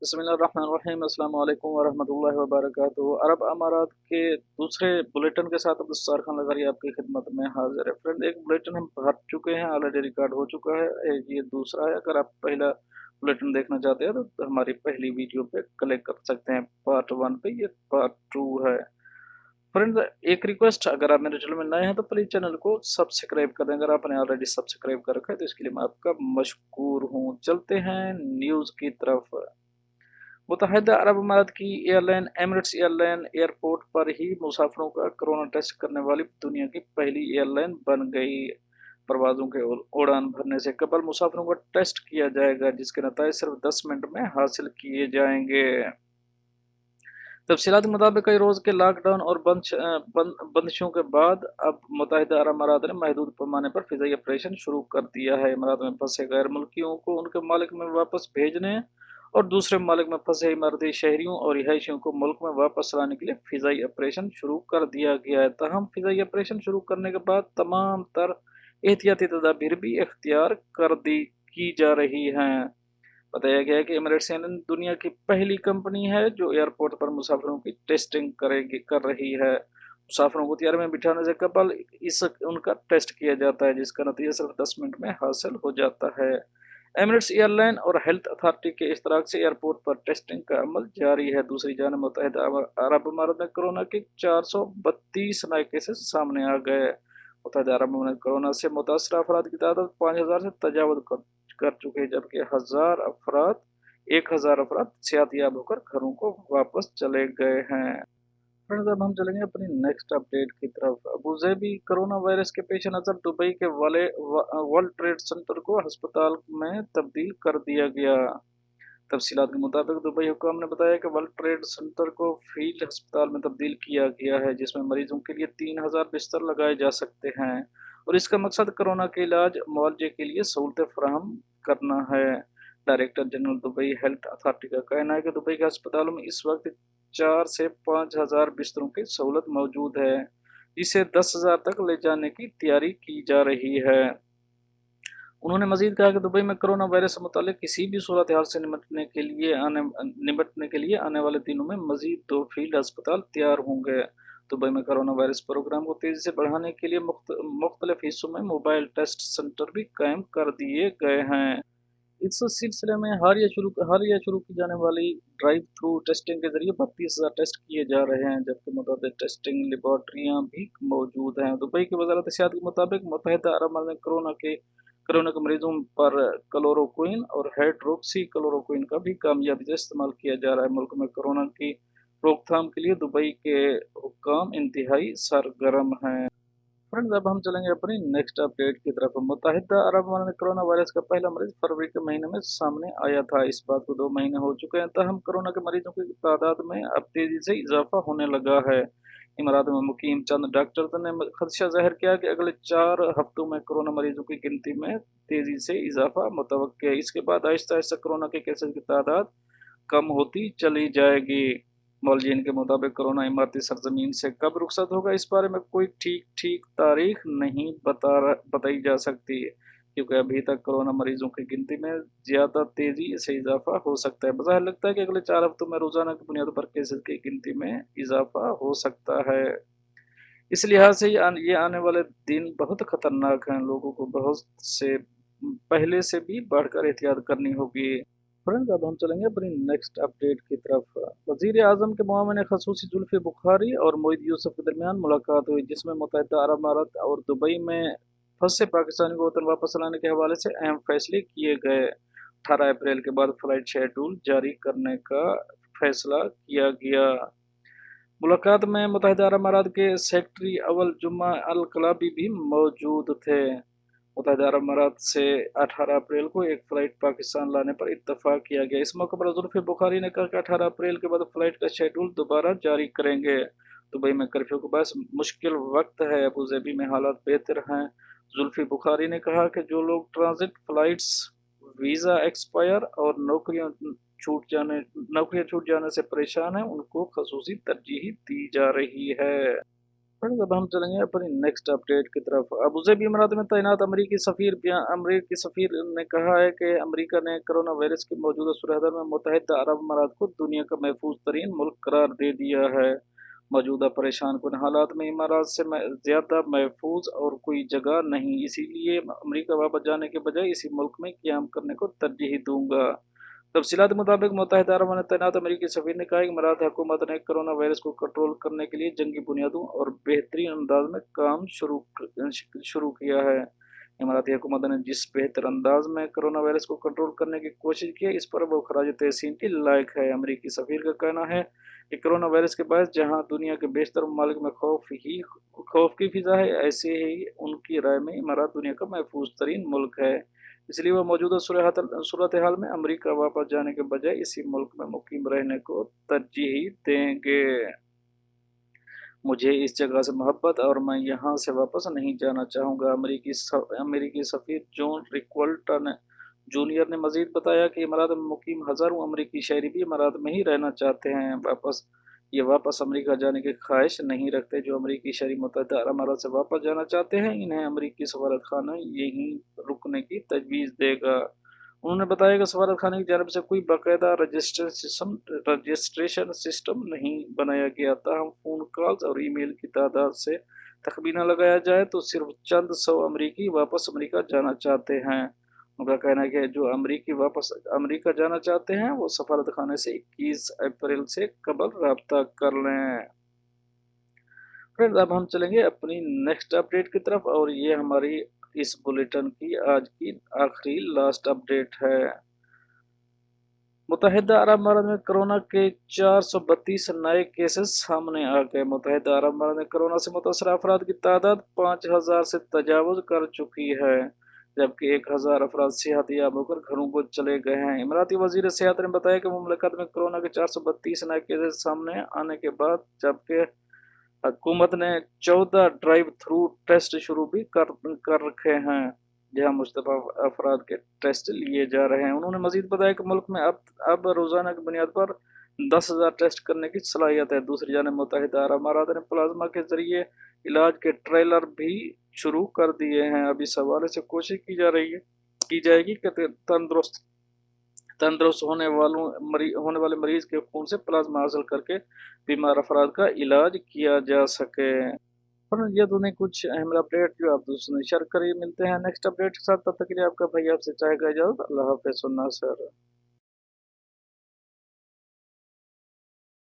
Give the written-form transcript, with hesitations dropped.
बिस्मिल्लाहिर्रहमानिर्रहीम। अस्सलाम वालेकुम वरहमतुल्लाहि वबरकातुहू। अरब अमारात के दूसरे बुलेटिन के साथ अब्दुल सत्तार खान लगारी आपकी खिदमत में हाजिर है। फ्रेंड, एक बुलेटिन हम भर चुके हैं, ऑलरेडी रिकॉर्ड हो चुका है। ये दूसरा है। अगर आप पहला बुलेटिन देखना चाहते हैं तो हमारी पहली वीडियो पे क्लिक कर सकते हैं, पार्ट 1 पे। ये पार्ट 2 है। फ्रेंड, एक रिक्वेस्ट, अगर आप मेरे चैनल में नए हैं तो प्लीज चैनल को सब्सक्राइब कर दें। अगर आपने ऑलरेडी सब्सक्राइब कर रखा है तो इसके लिए मैं आपका मशकूर हूँ। चलते हैं न्यूज़ की तरफ। मुत्तहिदा अरब अमारात की एयरलाइन एमिरेट्स एयरलाइन एयरपोर्ट पर ही मुसाफिरों का कोरोना टेस्ट करने वाली दुनिया की पहली एयरलाइन बन गई। परवाजों के उड़ान भरने से कबल मुसाफिरों का टेस्ट किया जाएगा, जिसके नतीजे सिर्फ 10 मिनट में हासिल किए जाएंगे। तफसीलात के मुताबिक कई रोज़ के लॉकडाउन और बंदिशों के बाद अब मुत्तहिदा अरब अमारात ने महदूद पैमाने पर फ़िज़ाई ऑपरेशन शुरू कर दिया है। इमारात में फंसे गैर मुल्कियों को उनके मालिक में वापस भेजने और दूसरे मालिक में फंसे इमारती शहरियों और रिहायशियों को मुल्क में वापस लाने के लिए फ़िज़ाई ऑपरेशन शुरू कर दिया गया है। ताहम फ़िज़ाई ऑपरेशन शुरू करने के बाद तमाम तर एहतियाती तदाबीर भी इख्तियार कर दी की जा रही हैं। बताया गया है कि एमिरेट्स एयरलाइन दुनिया की पहली कंपनी है जो एयरपोर्ट पर मुसाफिरों की टेस्टिंग कर रही है। मुसाफिरों को तैयारी में बिठाने से कबल उनका टेस्ट किया जाता है, जिसका नतीजा सिर्फ 10 मिनट में हासिल हो जाता है। एमिरेट्स एयरलाइन और हेल्थ अथॉरिटी के इश्तराक से एयरपोर्ट पर टेस्टिंग का अमल जारी है। दूसरी जानब मुत्तहिदा अरब अमारात में कोरोना के 432 नए केसेस सामने आ गए। मुत्तहिदा अरब अमारात में कोरोना से मुतासर अफराद की तादाद 5000 से तजावज़ कर चुके हैं, जबकि 1000 अफराद सेहतियाब होकर घरों को वापस चले गए हैं। फ्रेंड्स, अब हम चलेंगे अपनी नेक्स्ट अपडेट की तरफ। अबूज़ेबी कोरोना वायरस के पेश नज़र दुबई के वर्ल्ड ट्रेड सेंटर को अस्पताल में तब्दील कर दिया गया। तफसीलात के मुताबिक दुबई हुकाम ने बताया कि वर्ल्ड ट्रेड सेंटर को फील्ड अस्पताल में तब्दील किया गया है, जिसमें मरीजों के लिए 3000 बिस्तर लगाए जा सकते हैं और इसका मकसद कोरोना के इलाज मुआवजे के लिए सहूलतें फराहम करना है। Director general Dubai health authority का कहना है कि दुबई के अस्पतालों में इस वक्त 4 से 5000 बिस्तरों की सहूलत मौजूद है, जिसे 10,000 तक ले जाने की तैयारी की जा रही है। उन्होंने मजीद कहा कि दुबई में कोरोना वायरस से मुतालिक किसी भी सूरत हाल से निपटने के लिए आने वाले दिनों में मजीद 2 फील्ड अस्पताल तैयार होंगे। दुबई में कोरोना वायरस प्रोग्राम को तेजी से बढ़ाने के लिए मुख्तलिफ हिस्सों में मोबाइल टेस्ट सेंटर भी कायम कर दिए गए हैं। इस सिलसिले में हालिया शुरू की जाने वाली ड्राइव थ्रू टेस्टिंग के जरिए 32,000 टेस्ट किए जा रहे हैं, जबकि मुतअद्दिद टेस्टिंग लेबॉर्ट्रियाँ भी मौजूद हैं। दुबई की वजारत सेहत के मुताबिक मुत्तहिदा अरब अमारात में कोरोना के मरीजों पर क्लोरोक्विन और हाइड्रोक्सी क्लोरोक्विन का भी कामयाबी से इस्तेमाल किया जा रहा है। मुल्क में कोरोना की रोकथाम के लिए दुबई के हुक्काम इंतहाई सरगर्म हैं। फ्रेंड्स, अब हम चलेंगे अपनी नेक्स्ट अपडेट की तरफ। मुत्तहिदा अरब अमारात में कोरोना वायरस का पहला मरीज फरवरी के महीने में सामने आया था। इस बात को 2 महीने हो चुके हैं, तहम कोरोना के मरीजों की तादाद में अब तेजी से इजाफा होने लगा है। इमारात में मुकीम चंद डॉक्टर ने खदशा जाहिर किया कि अगले 4 हफ्तों में कोरोना मरीजों की गिनती में तेजी से इजाफा मुतवक्किल है। इसके बाद आहिस्ता आहिस्ता कोरोना के केसेस की तादाद कम होती चली जाएगी। मौलवीन के मुताबिक कोरोना इमारती सरजमीन से कब रुखसत होगा, इस बारे में कोई ठीक तारीख नहीं बताई जा सकती, क्योंकि अभी तक कोरोना मरीजों की गिनती में ज़्यादा तेज़ी से इजाफा हो सकता है। बज़ाहिर लगता है कि अगले 4 हफ्तों में रोज़ाना की बुनियाद पर केसेस की गिनती में इजाफा हो सकता है। इस लिहाज से ये आने वाले दिन बहुत ख़तरनाक हैं। लोगों को बहुत से पहले से भी बढ़कर एहतियात करनी होगी। फ्रेंड्स, अब हम चलेंगे अपनी नेक्स्ट अपडेट की तरफ। वज़ीर आज़म के मुआविन ख़ुसूसी जुल्फ़ी बुखारी और मोईद यूसुफ के दरमियान मुलाकात हुई, जिसमें मुत्तहिदा अरब अमारात और दुबई में फंसे पाकिस्तानी को वतन वापस लाने के हवाले से अहम फैसले किए गए। 18 अप्रैल के बाद फ़्लाइट शेड्यूल जारी करने का फैसला किया गया। मुलाकात में मुत्तहिदा अरब अमारात के सेक्रेटरी अव्वल जुम्मा अल कलाबी भी मौजूद थे। मुत्तहिदा अरब अमारात से 18 अप्रैल को एक फ़्लाइट पाकिस्तान लाने पर इत्तफाक किया गया। इस मौके पर जुल्फ़ी बुखारी ने कहा कि 18 अप्रैल के बाद फ़्लाइट का शेड्यूल दोबारा जारी करेंगे। दुबई में कर्फ्यू के बाद मुश्किल वक्त है, अबूज़ेबी में हालात बेहतर हैं। जुल्फ़ी बुखारी ने कहा कि जो लोग ट्रांजिट फ़्लाइट्स, वीज़ा एक्सपायर और नौकरियां छूट जाने से परेशान हैं, उनको ख़ुसूसी तरजीह दी जा रही है। फ्रेंड्स अब हम चलेंगे अपनी नेक्स्ट अपडेट की तरफ। अबू धाबी इमारात में तैनात अमरीकी सफीर ने कहा है कि अमेरिका ने कोरोना वायरस की मौजूदा सूरत में मुत्तहिदा अरब अमारात को दुनिया का महफूज तरीन मुल्क करार दे दिया है। मौजूदा परेशान कुन हालात में इमारात से ज़्यादा महफूज और कोई जगह नहीं, इसीलिए अमेरिका वापस जाने के बजाय इसी मुल्क में क़याम करने को तरजीह दूंगा। तफसीलात के मुताबिक मुत्तहिदा अरब में तैनात अमेरिकी सफीर ने कहा कि इमारात हुकूमत ने कोरोना वायरस को कंट्रोल करने के लिए जंगी बुनियादों और बेहतरीन अंदाज में काम शुरू किया है। इमाराती हुकूमत ने जिस बेहतर अंदाज में कोरोना वायरस को कंट्रोल करने की कोशिश की है, इस पर वो खराज तहसीन के लायक है। अमेरिकी सफीर का कहना है कि कोरोना वायरस के बायस जहां दुनिया के बेशतर ममालिक में खौफ की फिजा है, ऐसे ही उनकी राय में इमारात दुनिया का महफूज तरीन मुल्क है। इसलिए वह मौजूदा सूरत हाल में अमेरिका वापस जाने के बजाय इसी मुल्क में मुकीम रहने को तरजीह देंगे। मुझे इस जगह से मोहब्बत और मैं यहाँ से वापस नहीं जाना चाहूँगा। अमेरिकी सफ़ीर जॉन रिक्वल्टन जूनियर ने मजीद बताया कि इमारात में मुकीम हज़ारों अमरीकी शहरी भी इमारात में ही रहना चाहते हैं। वापस अमेरिका जाने की ख्वाहिश नहीं रखते। जो अमरीकी शहरी मुत्तहिदा अरब अमारात से वापस जाना चाहते हैं, इन्हें अमरीकी सफारत खाना यहीं रुकने की तजवीज़ देगा। उन्होंने बताया कि सफारत खाने की जानब से कोई बाकायदा रजिस्ट्रेशन सिस्टम नहीं बनाया गया, ताहम फ़ोन कॉल्स और ईमेल की तादाद से तखमीना लगाया जाए तो सिर्फ चंद सौ अमरीकी वापस अमेरिका जाना चाहते हैं। उनका कहना है कि जो अमरीकी वापस अमेरिका जाना चाहते हैं वो सफारत खाने से 21 अप्रैल से कबल रब्ता कर लें। फिर अब हम चलेंगे अपनी नेक्स्ट अपडेट की तरफ, और ये हमारी इस बुलेटिन की आज की आखिरी लास्ट अपडेट है। मुत्तहिदा अरब अमारात में कोरोना के 432 नए केसेस सामने आ गए। मुत्तहिदा अरब अमारात में कोरोना से मुतासर अफराद की तादाद 5000 से तजावुज़ कर चुकी है, जबकि 1000 अफराद सेहत याब होकर घरों को चले गए हैं। इमराती वजीर सेहत ने बताया कि मुमलकत में कोरोना के 432 नए केसेस सामने आने के बाद जबकि हुकूमत ने 14 ड्राइव थ्रू टेस्ट शुरू भी कर रखे हैं, जहां मुश्तबा अफराद के टेस्ट लिए जा रहे हैं। उन्होंने मजीद बताया कि मुल्क में अब रोजाना की बुनियाद पर 10,000 टेस्ट करने की सलाहियत है। दूसरी जानब मुत्तहिदा अरब अमारात ने प्लाज्मा के जरिए इलाज के ट्रेलर भी शुरू कर दिए हैं। अब इस हवाले से कोशिश की जाएगी कि तंदुरुस्त होने वाले मरीज के खून से प्लाज्मा हासिल करके बीमार अफराद का इलाज किया जा सके। और ये तो नहीं कुछ अहम अपडेट जो आप दोस्तों ने शेयर करिए। मिलते हैं नेक्स्ट अपडेट के साथ, तब तक के लिए आपका भाई आपसे चाहेगा इजाज़त। अल्लाह हाफ़िज़। सुन्ना सर।